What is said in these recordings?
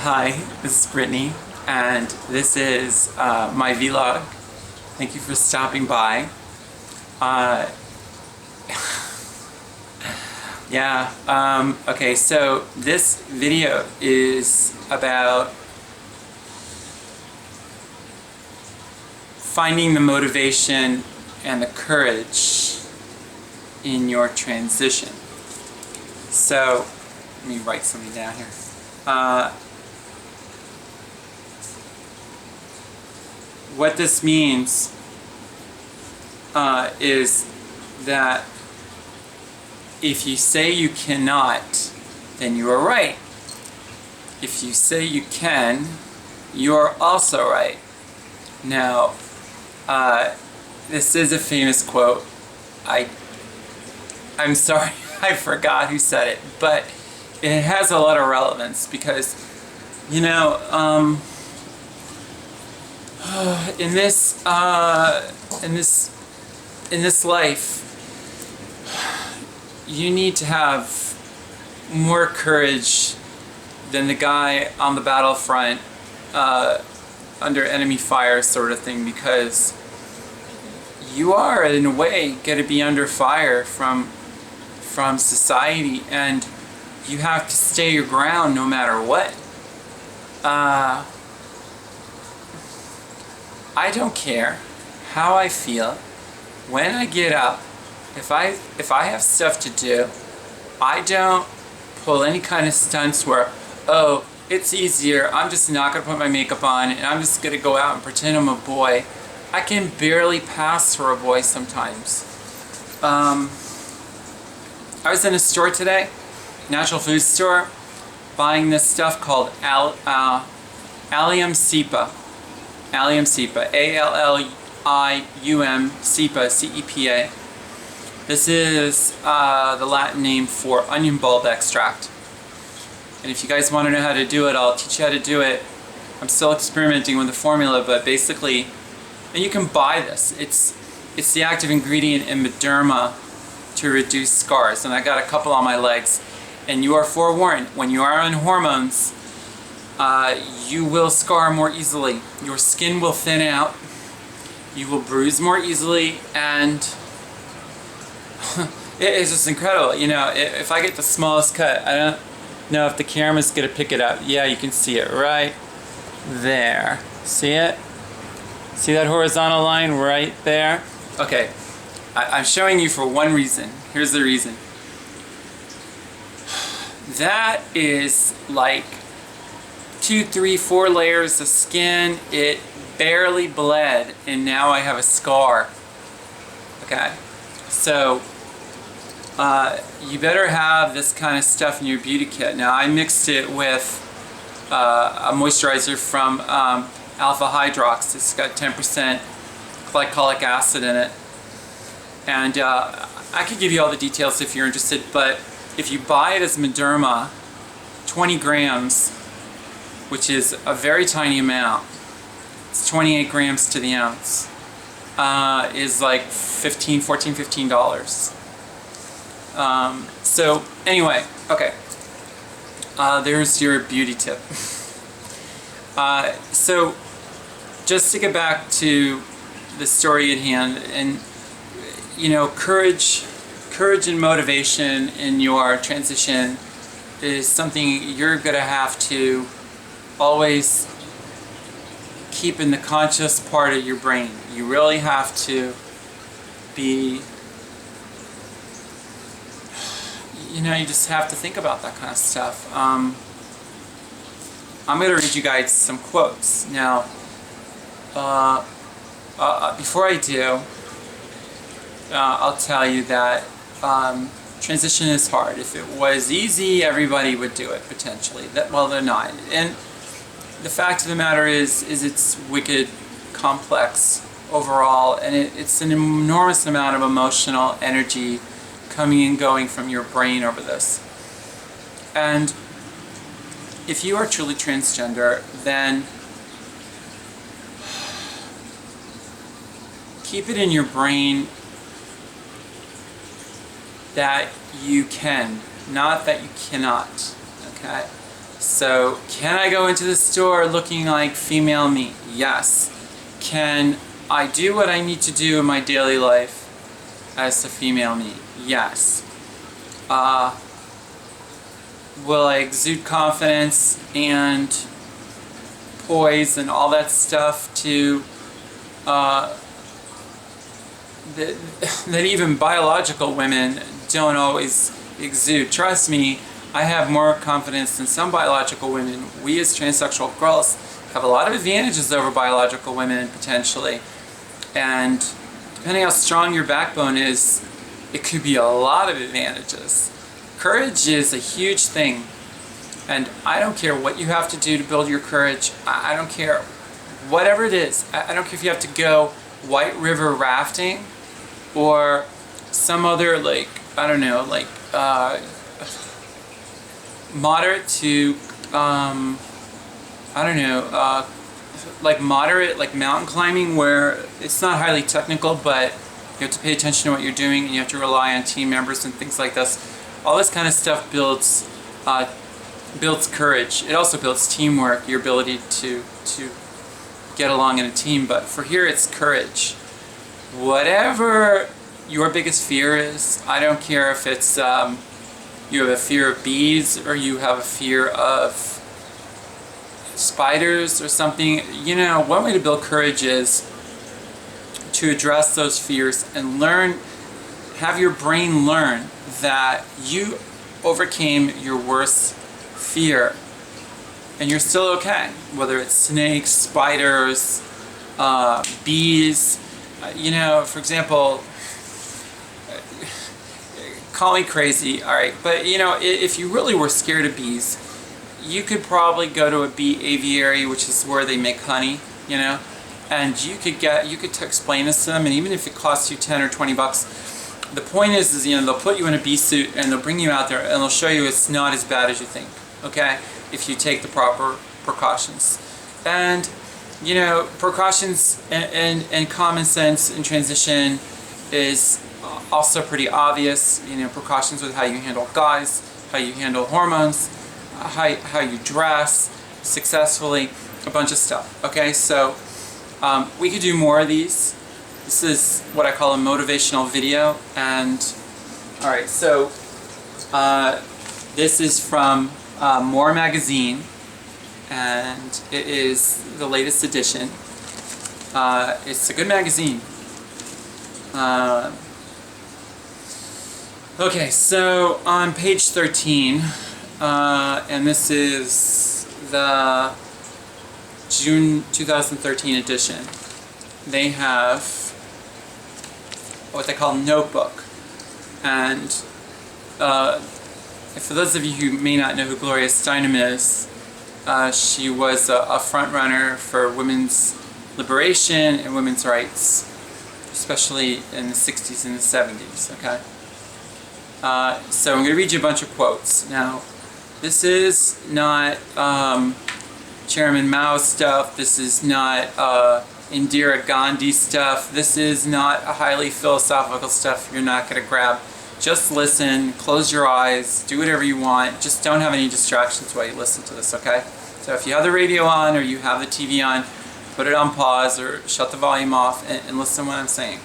Hi, this is Brittany, and this is my vlog. Thank you for stopping by. Okay, so this video is about finding the motivation and the courage in your transition. So, let me write something down here. What this means is that if you say you cannot, then you are right. If you say you can, you are also right. Now, this is a famous quote. I'm sorry, I forgot who said it, but it has a lot of relevance because, you know, in this life, you need to have more courage than the guy on the battlefront under enemy fire sort of thing, because you are in a way going to be under fire from society, and you have to stay your ground no matter what. I don't care how I feel when I get up. If I have stuff to do, I don't pull any kind of stunts where, oh, it's easier, I'm just not going to put my makeup on and I'm just going to go out and pretend I'm a boy. I can barely pass for a boy sometimes. I was in a store today, natural food store, buying this stuff called Allium Cepa. Allium Cepa, A-L-L-I-U-M, Cepa, C-E-P-A. This is the Latin name for onion bulb extract. And if you guys want to know how to do it, I'll teach you how to do it. I'm still experimenting with the formula, but basically, and you can buy this. It's the active ingredient in Mederma to reduce scars. And I got a couple on my legs. And you are forewarned, when you are on hormones, you will scar more easily. Your skin will thin out. You will bruise more easily, and it's just incredible. You know, if I get the smallest cut, I don't know if the camera's gonna pick it up. Yeah, you can see it right there. See it? See that horizontal line right there? Okay, I'm showing you for one reason. Here's the reason. That is like 2, 3, 4 layers of skin. It barely bled, and now I have a scar. Okay, so you better have this kind of stuff in your beauty kit. Now, I mixed it with a moisturizer from Alpha Hydrox. It's got 10% glycolic acid in it, and I could give you all the details if you're interested, but if you buy it as Mederma, 20 grams, which is a very tiny amount, it's 28 grams to the ounce, is like $14, $15. So anyway, okay, there's your beauty tip. So just to get back to the story at hand, and you know, courage and motivation in your transition is something you're going to have to always keep in the conscious part of your brain. You really have to be, you know, you just have to think about that kind of stuff. I'm going to read you guys some quotes. Now, before I do, I'll tell you that transition is hard. If it was easy, everybody would do it, potentially. Well, they're not. And the fact of the matter is it's wicked complex overall, and it's an enormous amount of emotional energy coming and going from your brain over this. And if you are truly transgender, then keep it in your brain that you can, not that you cannot, okay? So, can I go into the store looking like female me? Yes. Can I do what I need to do in my daily life as the female me? Yes. Will I exude confidence and poise and all that stuff to that even biological women don't always exude? Trust me, I have more confidence than some biological women. We as transsexual girls have a lot of advantages over biological women, potentially. And depending how strong your backbone is, it could be a lot of advantages. Courage is a huge thing. And I don't care what you have to do to build your courage. I don't care. Whatever it is. I don't care if you have to go White River rafting or some other, like, I don't know, like, moderate to, I don't know, like moderate, like mountain climbing, where it's not highly technical, but you have to pay attention to what you're doing and you have to rely on team members and things like this. All this kind of stuff builds courage. It also builds teamwork, your ability to get along in a team. But for here, it's courage. Whatever your biggest fear is, I don't care if it's you have a fear of bees or you have a fear of spiders or something. You know, one way to build courage is to address those fears and learn, have your brain learn that you overcame your worst fear and you're still okay. Whether it's snakes, spiders, bees, you know, for example, call me crazy, alright, but you know, if you really were scared of bees, you could probably go to a bee aviary, which is where they make honey, you know, and you could explain this to them, and even if it costs you 10 or 20 bucks, the point is, you know, they'll put you in a bee suit and they'll bring you out there and they'll show you it's not as bad as you think, okay, if you take the proper precautions. And, you know, precautions and common sense in transition is also pretty obvious. You know, precautions with how you handle guys, how you handle hormones, how you dress successfully, a bunch of stuff, okay? So we could do more of these. This is what I call a motivational video, and alright, so this is from More Magazine, and it is the latest edition. It's a good magazine. Okay, so on page 13, and this is the June 2013 edition, they have what they call notebook. And for those of you who may not know who Gloria Steinem is, she was a front runner for women's liberation and women's rights, especially in the 60s and the 70s, okay? So I'm going to read you a bunch of quotes. Now, this is not Chairman Mao stuff, this is not Indira Gandhi stuff, this is not a highly philosophical stuff you're not going to grab. Just listen, close your eyes, do whatever you want, just don't have any distractions while you listen to this, okay? So if you have the radio on or you have the TV on, put it on pause or shut the volume off and listen to what I'm saying.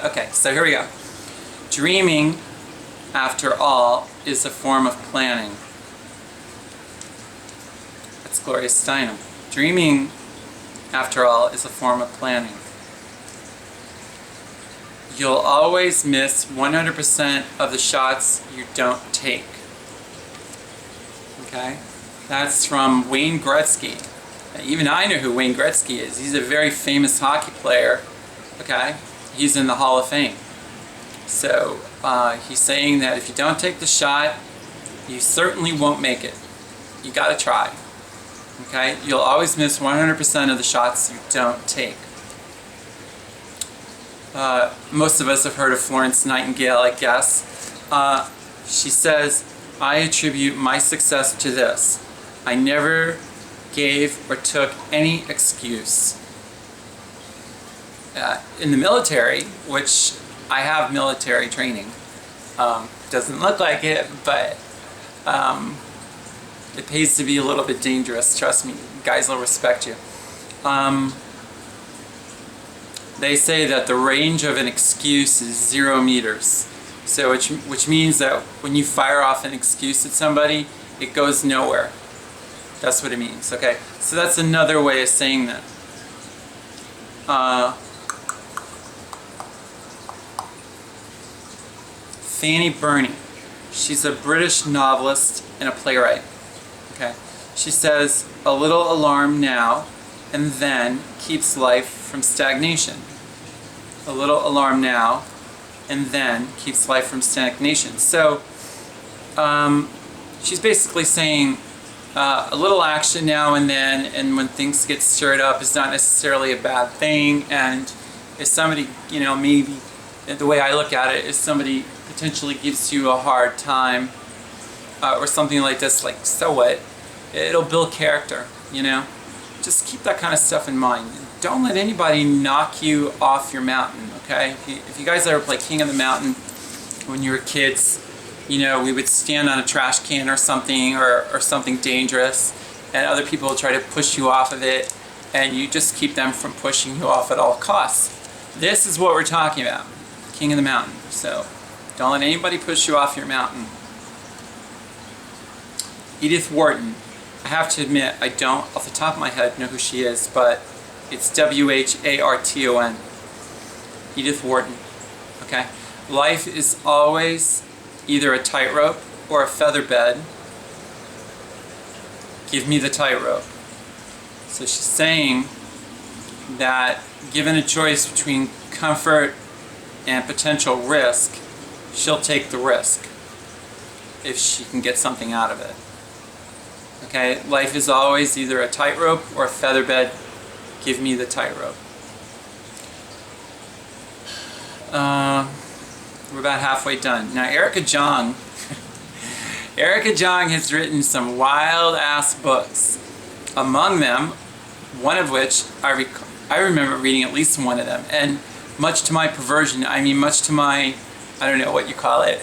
Okay, so here we go. Dreaming, after all, is a form of planning. That's Gloria Steinem. Dreaming, after all, is a form of planning. You'll always miss 100% of the shots you don't take. Okay? That's from Wayne Gretzky. Even I know who Wayne Gretzky is. He's a very famous hockey player. Okay? He's in the Hall of Fame. So, he's saying that if you don't take the shot, you certainly won't make it. You gotta try. Okay? You'll always miss 100% of the shots you don't take. Most of us have heard of Florence Nightingale, I guess. She says, I attribute my success to this. I never gave or took any excuse. in the military, which I have military training. Doesn't look like it, but it pays to be a little bit dangerous. Trust me, guys will respect you. They say that the range of an excuse is 0 meters. So which means that when you fire off an excuse at somebody, it goes nowhere. That's what it means, okay? So that's another way of saying that. Fanny Burney. She's a British novelist and a playwright. Okay. She says, a little alarm now and then keeps life from stagnation. A little alarm now and then keeps life from stagnation. So she's basically saying a little action now and then, and when things get stirred up, is not necessarily a bad thing. And if somebody, you know, maybe the way I look at it is somebody potentially gives you a hard time or something like this, like, so what? It'll build character, you know? Just keep that kind of stuff in mind. Don't let anybody knock you off your mountain, okay? If you guys ever play King of the Mountain when you were kids, you know, we would stand on a trash can or something, or something dangerous, and other people will try to push you off of it, and you just keep them from pushing you off at all costs. This is what we're talking about, King of the Mountain. So don't let anybody push you off your mountain. Edith Wharton. I have to admit, I don't, off the top of my head, know who she is, but it's W-H-A-R-T-O-N. Edith Wharton. Okay? Life is always either a tightrope or a feather bed. Give me the tightrope. So she's saying that given a choice between comfort and potential risk, she'll take the risk if she can get something out of it. Okay, life is always either a tightrope or a feather bed. Give me the tightrope. We're about halfway done. Now, Erica Jong. Erica Jong has written some wild-ass books. Among them, one of which I remember reading at least one of them. And much to my perversion, I mean much to my, I don't know what you call it,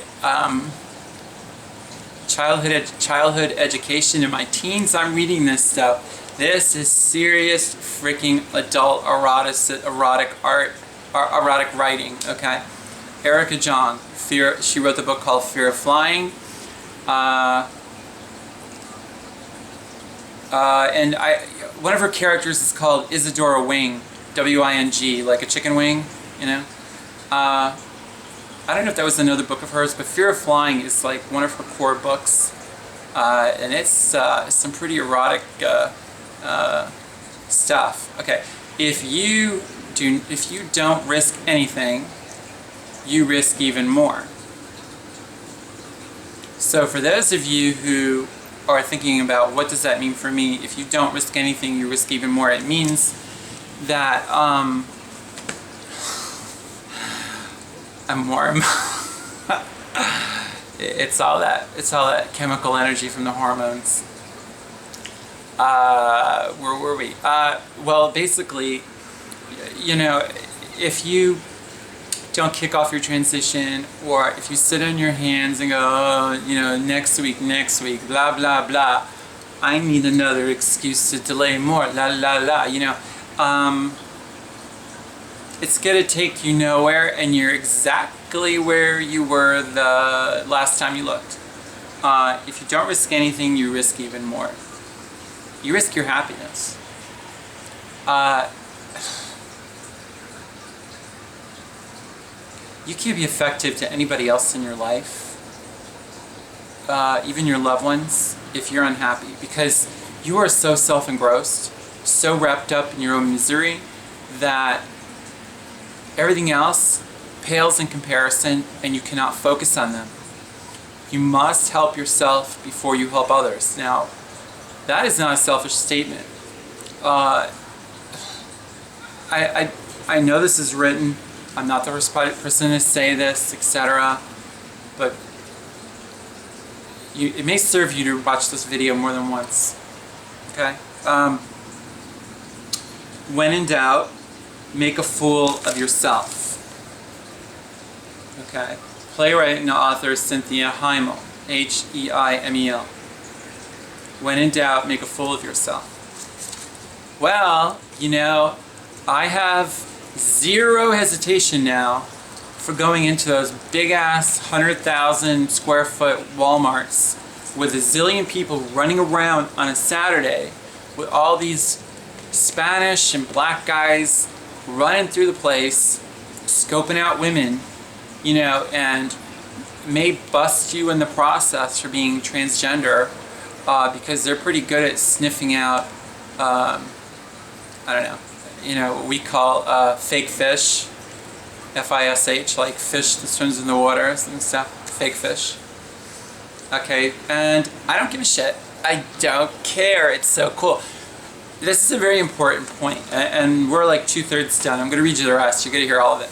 childhood education in my teens, I'm reading this stuff. This is serious freaking adult erotic writing, okay? Erica Jong, she wrote the book called Fear of Flying. And one of her characters is called Isadora Wing, W-I-N-G, like a chicken wing, you know? I don't know if that was another book of hers, but Fear of Flying is like one of her core books, and it's some pretty erotic stuff. Okay, if you don't risk anything, you risk even more. So for those of you who are thinking about what does that mean for me, if you don't risk anything, you risk even more. It means that I'm warm. It's all that chemical energy from the hormones. Where were we? Well, basically, you know, if you don't kick off your transition, or if you sit on your hands and go, oh, you know, next week, blah, blah, blah, I need another excuse to delay more, la, la, la, you know, it's going to take you nowhere, and you're exactly where you were the last time you looked. If you don't risk anything, you risk even more. You risk your happiness. You can't be effective to anybody else in your life, even your loved ones, if you're unhappy, because you are so self-engrossed, so wrapped up in your own misery, that everything else pales in comparison, and you cannot focus on them. You must help yourself before you help others. Now, that is not a selfish statement. I know this is written. I'm not the first person to say this, etc. But it may serve you to watch this video more than once. Okay? When in doubt, make a fool of yourself. Okay. Playwright and author Cynthia Heimel, H-E-I-M-E-L. When in doubt, make a fool of yourself. Well, you know, I have zero hesitation now for going into those big-ass 100,000 square foot Walmarts with a zillion people running around on a Saturday with all these Spanish and black guys running through the place, scoping out women, you know, and may bust you in the process for being transgender because they're pretty good at sniffing out, I don't know, you know, what we call fake fish, F-I-S-H, like fish that swims in the waters and stuff, fake fish. Okay, and I don't give a shit. I don't care. It's so cool. This is a very important point, and we're like 2/3 done. I'm going to read you the rest. You're going to hear all of it.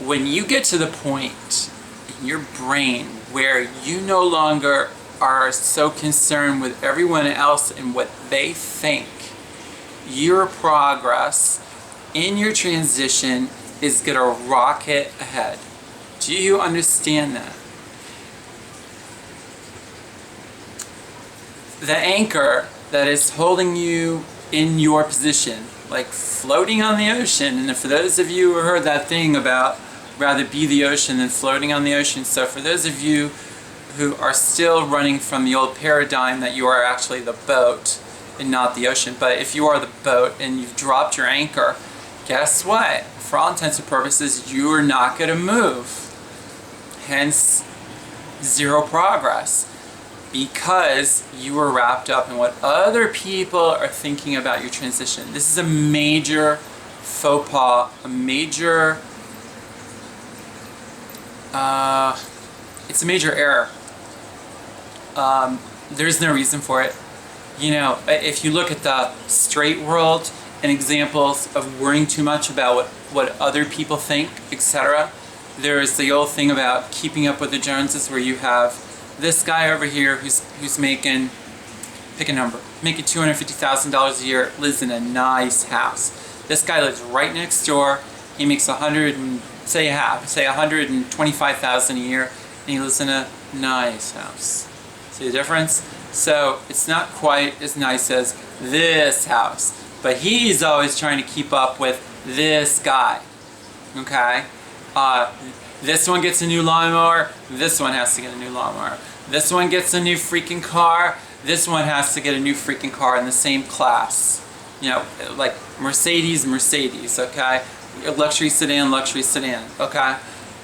When you get to the point in your brain where you no longer are so concerned with everyone else and what they think, your progress in your transition is going to rocket ahead. Do you understand that? The anchor that is holding you in your position, like floating on the ocean, and for those of you who heard that thing about rather be the ocean than floating on the ocean, so for those of you who are still running from the old paradigm that you are actually the boat and not the ocean, but if you are the boat and you've dropped your anchor, guess what? For all intents and purposes, you are not going to move. Hence, zero progress. Because you are wrapped up in what other people are thinking about your transition. This is a major faux pas, a major, it's a major error. There's no reason for it. You know, if you look at the straight world and examples of worrying too much about what other people think, etc., there's the old thing about keeping up with the Joneses where you have this guy over here who's making, pick a number, making $250,000 a year, lives in a nice house. This guy lives right next door. He makes say $125,000 a year, and he lives in a nice house. See the difference? So it's not quite as nice as this house, but he's always trying to keep up with this guy. Okay? This one gets a new lawnmower, this one has to get a new lawnmower. This one gets a new freaking car, this one has to get a new freaking car in the same class. You know, like Mercedes, okay? Luxury sedan, okay?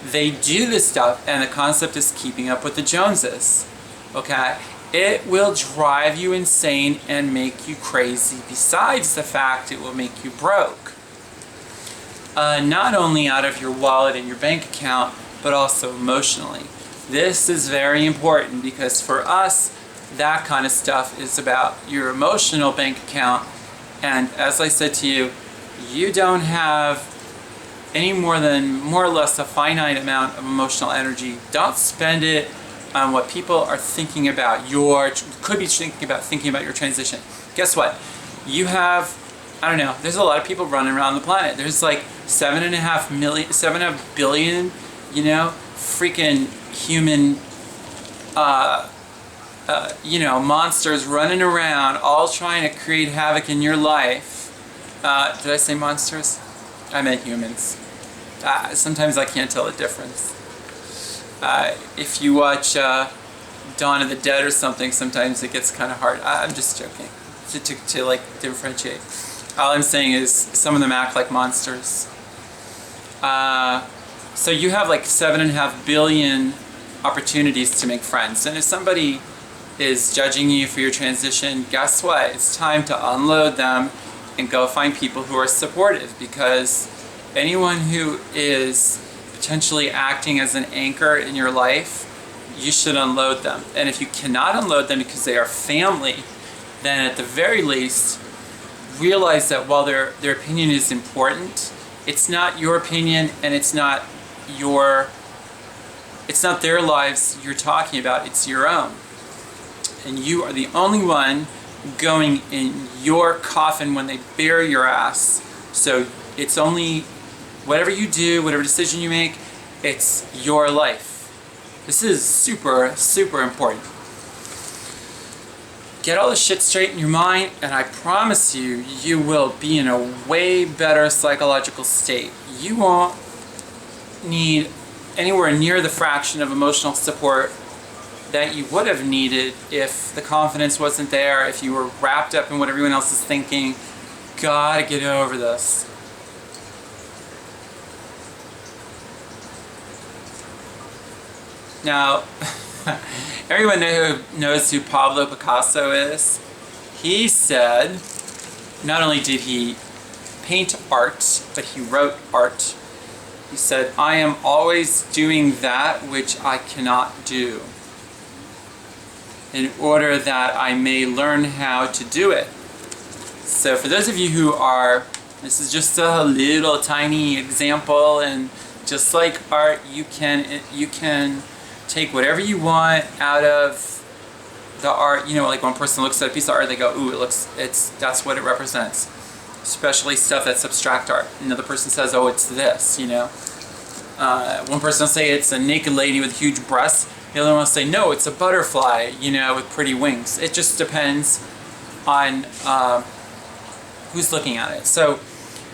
They do this stuff, and the concept is keeping up with the Joneses, okay? It will drive you insane and make you crazy, besides the fact it will make you broke. Not only out of your wallet and your bank account, but also emotionally. This is very important because for us, that kind of stuff is about your emotional bank account. And as I said to you, you don't have any more than more or less a finite amount of emotional energy. Don't spend it on what people are thinking about could be thinking about your transition. Guess what? You have, I don't know, there's a lot of people running around the planet. There's like 7.5 billion, you know, freaking human, you know, monsters running around, all trying to create havoc in your life. Did I say monsters? I meant humans. Sometimes I can't tell the difference. If you watch Dawn of the Dead or something, sometimes it gets kind of hard. I'm just joking, to like differentiate. All I'm saying is some of them act like monsters. So you have like 7.5 billion opportunities to make friends. And if somebody is judging you for your transition, guess what? It's time to unload them and go find people who are supportive, because anyone who is potentially acting as an anchor in your life, you should unload them. And if you cannot unload them because they are family, then at the very least, realize that while their opinion is important, it's not your opinion and it's not their lives you're talking about, it's your own. And you are the only one going in your coffin when they bury your ass. So it's only whatever you do, whatever decision you make, it's your life. This is super, super important. Get all this shit straight in your mind, and I promise you, you will be in a way better psychological state. You won't need anywhere near the fraction of emotional support that you would have needed if the confidence wasn't there, if you were wrapped up in what everyone else is thinking. Gotta get over this. Now, everyone knows who Pablo Picasso is. He said, not only did he paint art, but he wrote art. He said, "I am always doing that which I cannot do, in order that I may learn how to do it." So for those of you who are, this is just a little tiny example, and just like art, you can take whatever you want out of the art. You know, like one person looks at a piece of art, they go, "Ooh, that's what it represents." Especially stuff that's abstract art. Another person says, "Oh, it's this," you know. One person will say it's a naked lady with huge breasts. The other one will say, "No, it's a butterfly, you know, with pretty wings." It just depends on who's looking at it. So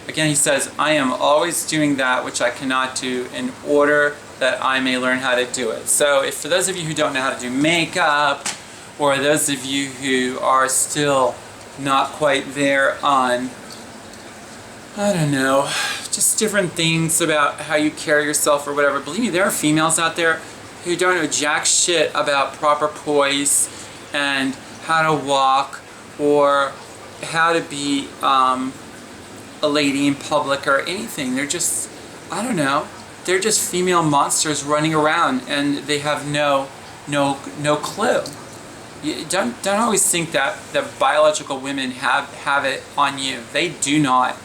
again, he says, "I am always doing that which I cannot do, in order that I may learn how to do it." So if for those of you who don't know how to do makeup, or those of you who are still not quite there on, I don't know, just different things about how you carry yourself or whatever, believe me, there are females out there who don't know jack shit about proper poise and how to walk or how to be a lady in public or anything. They're just, I don't know, they're just female monsters running around, and they have no clue. You don't always think that the biological women have it on you. They do not.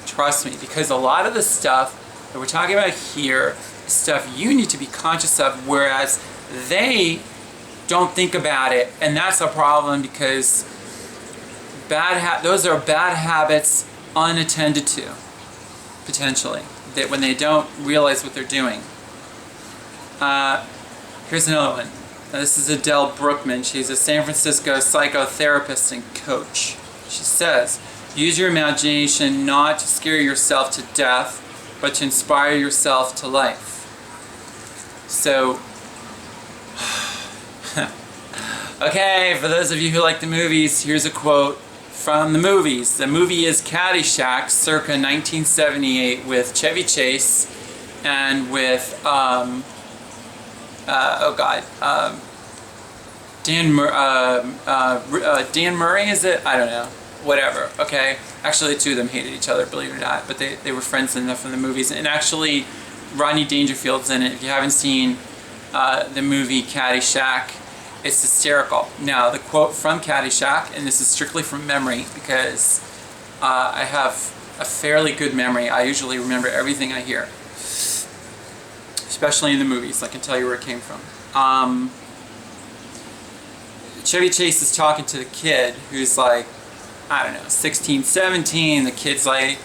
Trust me, because a lot of the stuff that we're talking about here is stuff you need to be conscious of, whereas they don't think about it, and that's a problem, because those are bad habits unattended to, potentially, that when they don't realize what they're doing. Here's another one. Now, this is Adele Brookman. She's a San Francisco psychotherapist and coach. She says, "Use your imagination not to scare yourself to death, but to inspire yourself to life." So, okay, for those of you who like the movies, here's a quote from the movies. The movie is Caddyshack, circa 1978, with Chevy Chase and with, Dan Murray, is it? I don't know. Whatever, okay? Actually, the two of them hated each other, believe it or not, but they were friends enough in the movies. And actually, Rodney Dangerfield's in it. If you haven't seen the movie Caddyshack, it's hysterical. Now, the quote from Caddyshack, and this is strictly from memory, because I have a fairly good memory. I usually remember everything I hear, especially in the movies. I can tell you where it came from. Chevy Chase is talking to the kid who's like, I don't know, 16, 17. The kid's like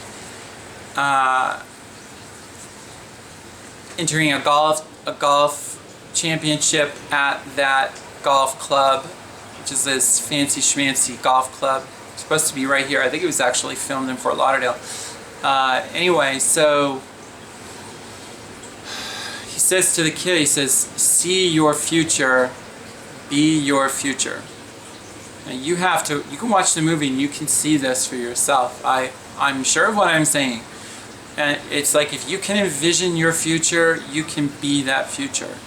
entering a golf championship at that golf club, which is this fancy schmancy golf club. It's supposed to be right here. I think it was actually filmed in Fort Lauderdale. Anyway, so he says to the kid, he says, "See your future, be your future." Now you can watch the movie and you can see this for yourself. I'm sure of what I'm saying. And it's like, if you can envision your future, you can be that future.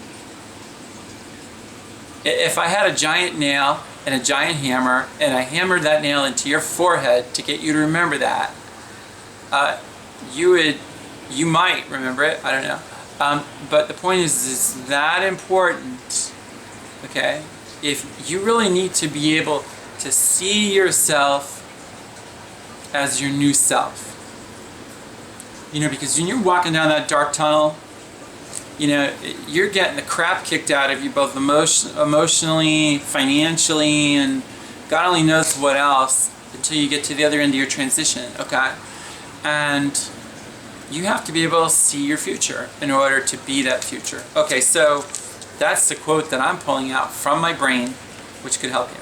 If I had a giant nail and a giant hammer, and I hammered that nail into your forehead to get you to remember that, you might remember it, I don't know. But the point is that important, okay? If you really need to be able to see yourself as your new self. You know, because when you're walking down that dark tunnel, you know, you're getting the crap kicked out of you, both emotionally, financially, and God only knows what else until you get to the other end of your transition, okay? And you have to be able to see your future in order to be that future. Okay, so that's the quote that I'm pulling out from my brain, which could help you.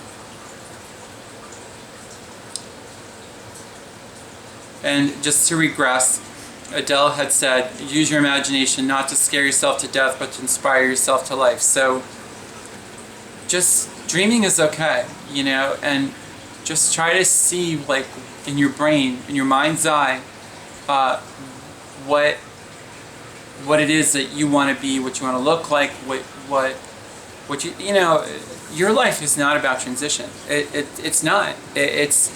And just to regress, Adele had said, use your imagination not to scare yourself to death, but to inspire yourself to life. So just dreaming is okay, you know, and just try to see, like, in your brain, in your mind's eye, what it is that you want to be, what you want to look like, what you know, your life is not about transition. It's not. It's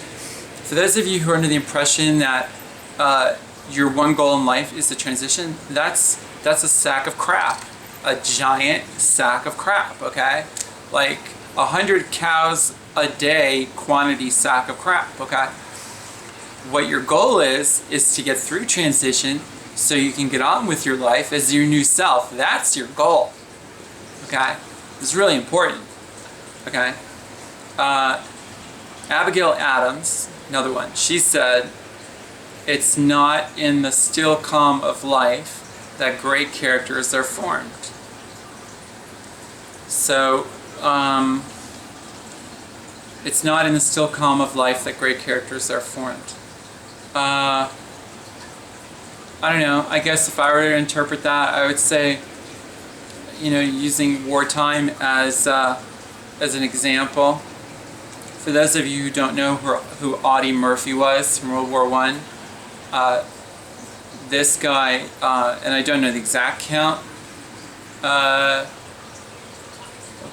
for those of you who are under the impression that your one goal in life is the transition, that's a sack of crap. A giant sack of crap, okay? Like 100 cows a day quantity sack of crap, okay? What your goal is to get through transition so you can get on with your life as your new self. That's your goal, okay? It's really important, okay? Abigail Adams, another one, she said, it's not in the still calm of life that great characters are formed. So, it's not in the still calm of life that great characters are formed. I don't know, I guess if I were to interpret that, I would say, you know, using wartime as an example. For those of you who don't know who Audie Murphy was from World War I, this guy, and I don't know the exact count, oh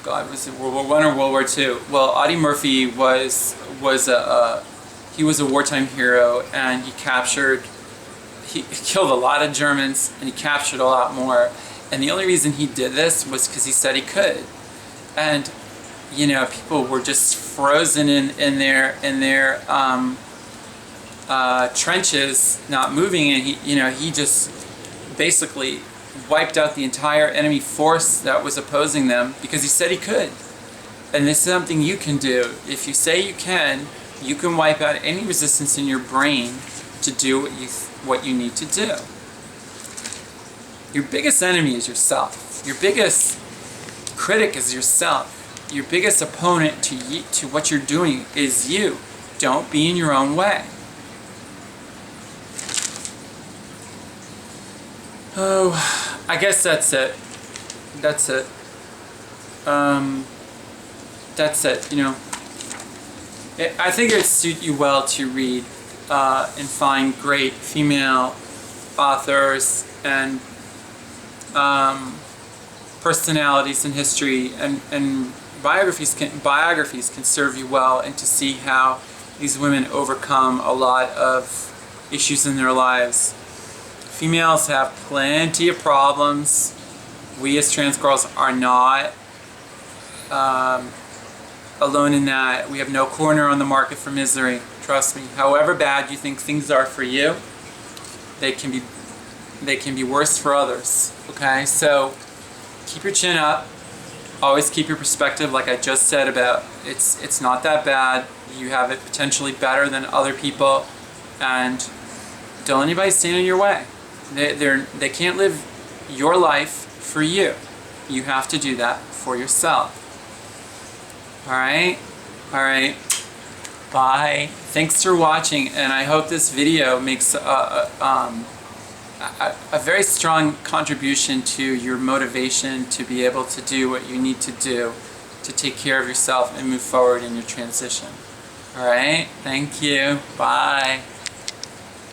God, was it World War I or World War II? Well, Audie Murphy was a wartime hero, and he killed a lot of Germans, and he captured a lot more. And the only reason he did this was because he said he could. And, you know, people were just frozen in their trenches, not moving, and he just basically wiped out the entire enemy force that was opposing them because he said he could. And this is something you can do. If you say you can wipe out any resistance in your brain to do what you need to do. Your biggest enemy is yourself. Your biggest critic is yourself. Your biggest opponent to what you're doing is you. Don't be in your own way. Oh, I guess that's it. That's it. That's it, you know. I think it would suit you well to read and find great female authors and personalities in history, and biographies can serve you well, and to see how these women overcome a lot of issues in their lives. Females have plenty of problems. We as trans girls are not alone in that. We have no corner on the market for misery. Trust me. However bad you think things are for you, they can be worse for others. Okay, so keep your chin up. Always keep your perspective, like I just said, about it's not that bad. You have it potentially better than other people, and don't let anybody stand in your way. They can't live your life for you. You have to do that for yourself. Alright? Alright. Bye. Thanks for watching, and I hope this video makes a very strong contribution to your motivation to be able to do what you need to do to take care of yourself and move forward in your transition. Alright? Thank you. Bye.